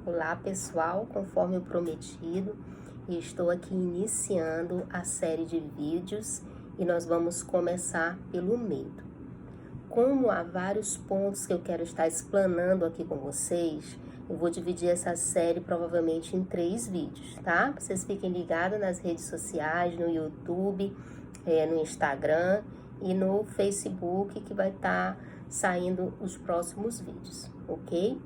Olá pessoal, conforme o prometido, estou aqui iniciando a série de vídeos e nós vamos começar pelo medo. Como há vários pontos que eu quero estar explanando aqui com vocês, eu vou dividir essa série provavelmente em 3 vídeos, tá? Vocês fiquem ligados nas redes sociais, no YouTube, no Instagram e no Facebook, que vai estar saindo os próximos vídeos, ok?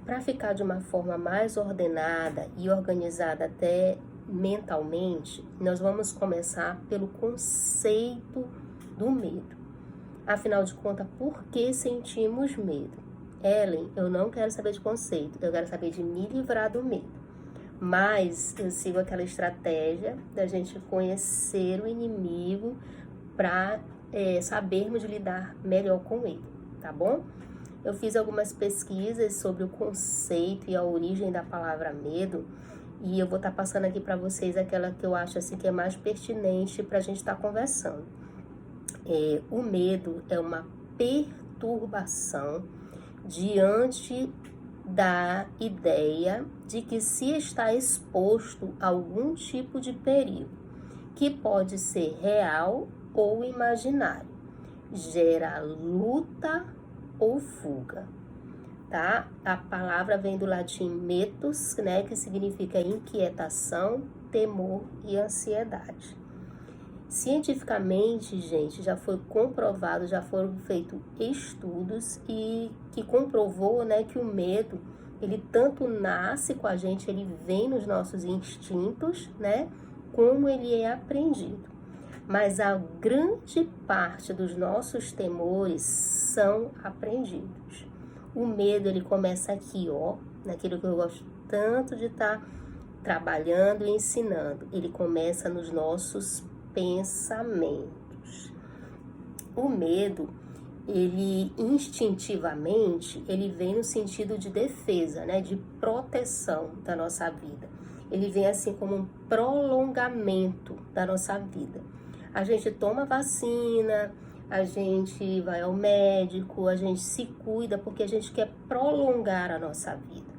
Para ficar de uma forma mais ordenada e organizada até mentalmente, nós vamos começar pelo conceito do medo. Afinal de contas, por que sentimos medo? Ellen, eu não quero saber de conceito, eu quero saber de me livrar do medo. Mas eu sigo aquela estratégia da gente conhecer o inimigo para sabermos lidar melhor com ele, tá bom? Eu fiz algumas pesquisas sobre o conceito e a origem da palavra medo e eu vou estar passando aqui para vocês aquela que eu acho assim que é mais pertinente para a gente estar conversando. O medo é uma perturbação diante da ideia de que se está exposto a algum tipo de perigo, que pode ser real ou imaginário, gera luta ou fuga, tá? A palavra vem do latim metus, né, que significa inquietação, temor e ansiedade. Cientificamente, gente, já foi comprovado, já foram feitos estudos e que comprovou, né, que o medo, ele tanto nasce com a gente, ele vem nos nossos instintos, né, como ele é aprendido. Mas a grande parte dos nossos temores são aprendidos. O medo, ele começa aqui, ó, naquilo que eu gosto tanto de estar trabalhando e ensinando. Ele começa nos nossos pensamentos. O medo, ele instintivamente, ele vem no sentido de defesa, né, de proteção da nossa vida. Ele vem assim como um prolongamento da nossa vida. A gente toma vacina, a gente vai ao médico, a gente se cuida porque a gente quer prolongar a nossa vida.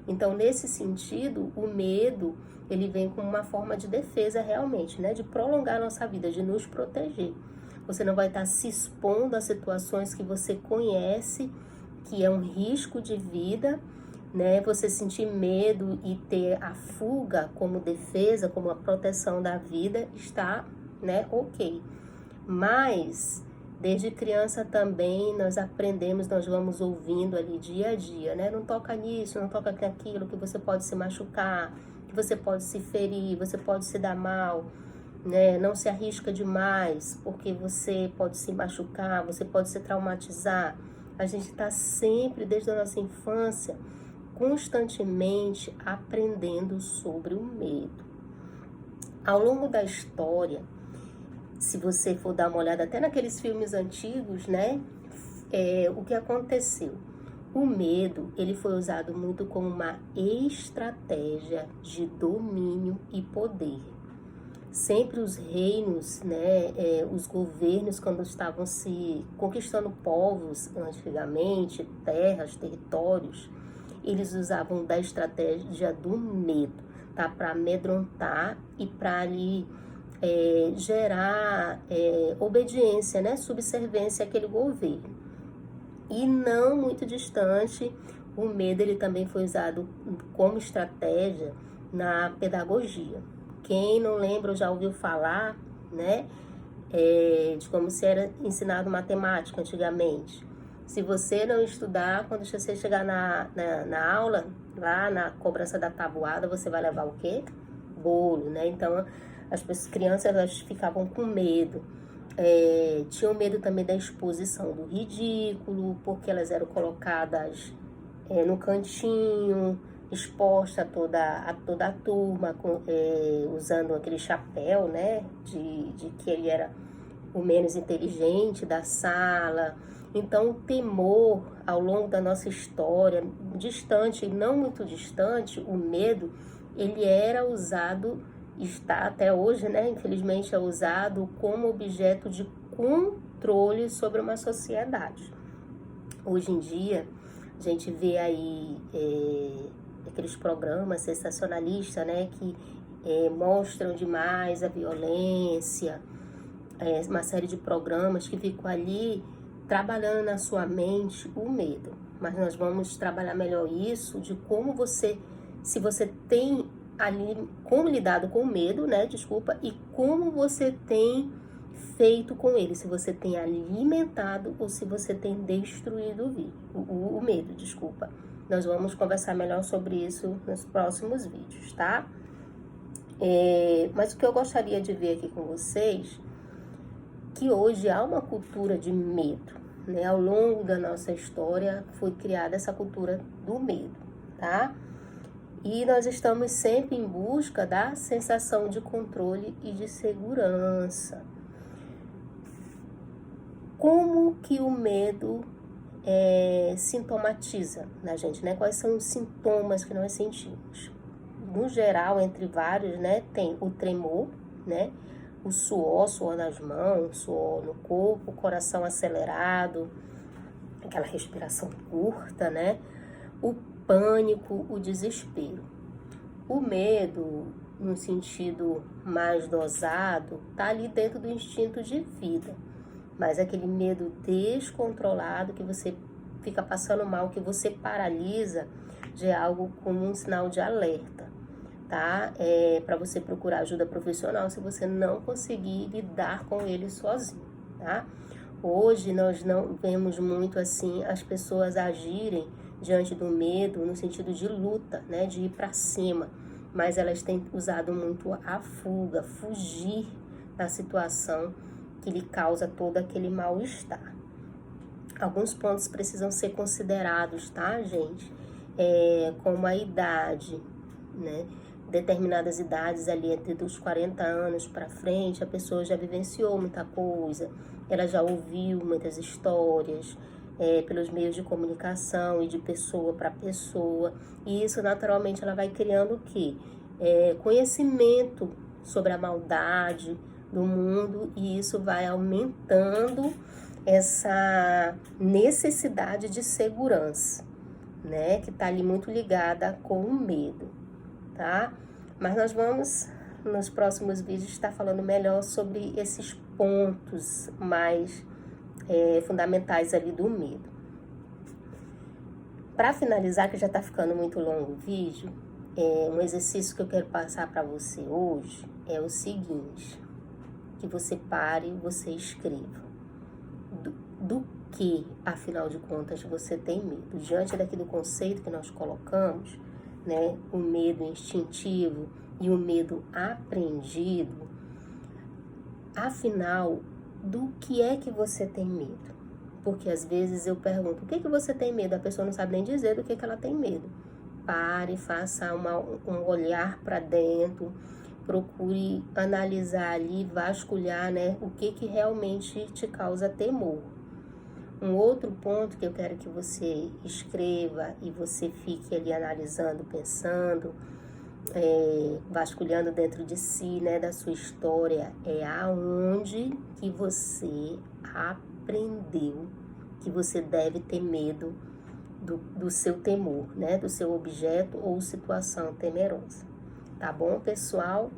Então, nesse sentido, o medo, ele vem como uma forma de defesa realmente, né? De prolongar a nossa vida, de nos proteger. Você não vai estar se expondo a situações que você conhece, que é um risco de vida, né? Você sentir medo e ter a fuga como defesa, como a proteção da vida, está, né? Ok. Mas desde criança também nós aprendemos, nós vamos ouvindo ali dia a dia, né? Não toca nisso, não toca naquilo, que você pode se machucar, que você pode se ferir, você pode se dar mal, né? Não se arrisca demais, porque você pode se machucar, você pode se traumatizar. A gente está sempre, desde a nossa infância, constantemente aprendendo sobre o medo. Ao longo da história, se você for dar uma olhada até naqueles filmes antigos, né? O que aconteceu? O medo, ele foi usado muito como uma estratégia de domínio e poder. Sempre os reinos, né? Os governos, quando estavam se conquistando povos antigamente, terras, territórios, eles usavam da estratégia do medo, tá? Para amedrontar e para ali gerar obediência, né, subservência àquele governo. E não muito distante, o medo, ele também foi usado como estratégia na pedagogia. Quem não lembra ou já ouviu falar, né, de como se era ensinado matemática antigamente. Se você não estudar, quando você chegar na aula, lá na cobrança da tabuada, você vai levar o quê? Bolo, né? Então, as crianças, elas ficavam com medo. Tinham medo também da exposição do ridículo, porque elas eram colocadas no cantinho, exposta a toda a turma, usando aquele chapéu, né, de que ele era o menos inteligente da sala. Então, o temor, ao longo da nossa história, distante e não muito distante, o medo, ele era usado, está até hoje, né, infelizmente é usado como objeto de controle sobre uma sociedade. Hoje em dia, A gente vê aí aqueles programas sensacionalistas, né, que mostram demais a violência, uma série de programas que ficam ali trabalhando na sua mente o medo. Mas nós vamos trabalhar melhor isso, de como você, se você tem ali, como lidado com o medo, né, desculpa, e como você tem feito com ele, se você tem alimentado ou se você tem destruído o medo, desculpa. Nós vamos conversar melhor sobre isso nos próximos vídeos, tá? Mas o que eu gostaria de ver aqui com vocês, que hoje há uma cultura de medo, né? Ao longo da nossa história foi criada essa cultura do medo, tá? E nós estamos sempre em busca da sensação de controle e de segurança. Como que o medo sintomatiza na gente, né? Quais são os sintomas que nós sentimos? No geral, entre vários, né? Tem o tremor, né? O suor nas mãos, suor no corpo, coração acelerado, aquela respiração curta, né? O pânico, o desespero. O medo, no sentido mais dosado, tá ali dentro do instinto de vida. Mas aquele medo descontrolado, que você fica passando mal, que você paralisa, já é algo como um sinal de alerta, tá? Para você procurar ajuda profissional se você não conseguir lidar com ele sozinho, tá? Hoje nós não vemos muito assim as pessoas agirem diante do medo no sentido de luta, né? De ir para cima, mas elas têm usado muito a fuga, fugir da situação que lhe causa todo aquele mal-estar. Alguns pontos precisam ser considerados, tá, gente? Como a idade, né? Determinadas idades ali, entre dos 40 anos para frente, a pessoa já vivenciou muita coisa, ela já ouviu muitas histórias pelos meios de comunicação e de pessoa para pessoa, e isso naturalmente ela vai criando o quê? Conhecimento sobre a maldade do mundo, e isso vai aumentando essa necessidade de segurança, né? Que tá ali muito ligada com o medo, tá? Mas nós vamos, nos próximos vídeos, estar falando melhor sobre esses pontos mais fundamentais ali do medo. Para finalizar, que já tá ficando muito longo o vídeo, um exercício que eu quero passar para você hoje é o seguinte: que você pare e você escreva. Do que, afinal de contas, você tem medo? Diante daquele conceito que nós colocamos, né, o medo instintivo e o medo aprendido, afinal, do que é que você tem medo? Porque às vezes eu pergunto, o que você tem medo? A pessoa não sabe nem dizer do que ela tem medo. Pare, faça um olhar para dentro, procure analisar ali, vasculhar, né, o que realmente te causa temor. Um outro ponto que eu quero que você escreva e você fique ali analisando, pensando, vasculhando dentro de si, né, da sua história, aonde que você aprendeu que você deve ter medo do seu temor, né, do seu objeto ou situação temerosa. Tá bom, pessoal?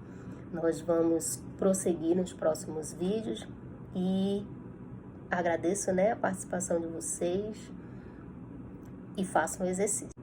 Nós vamos prosseguir nos próximos vídeos e agradeço, né, a participação de vocês e façam o exercício.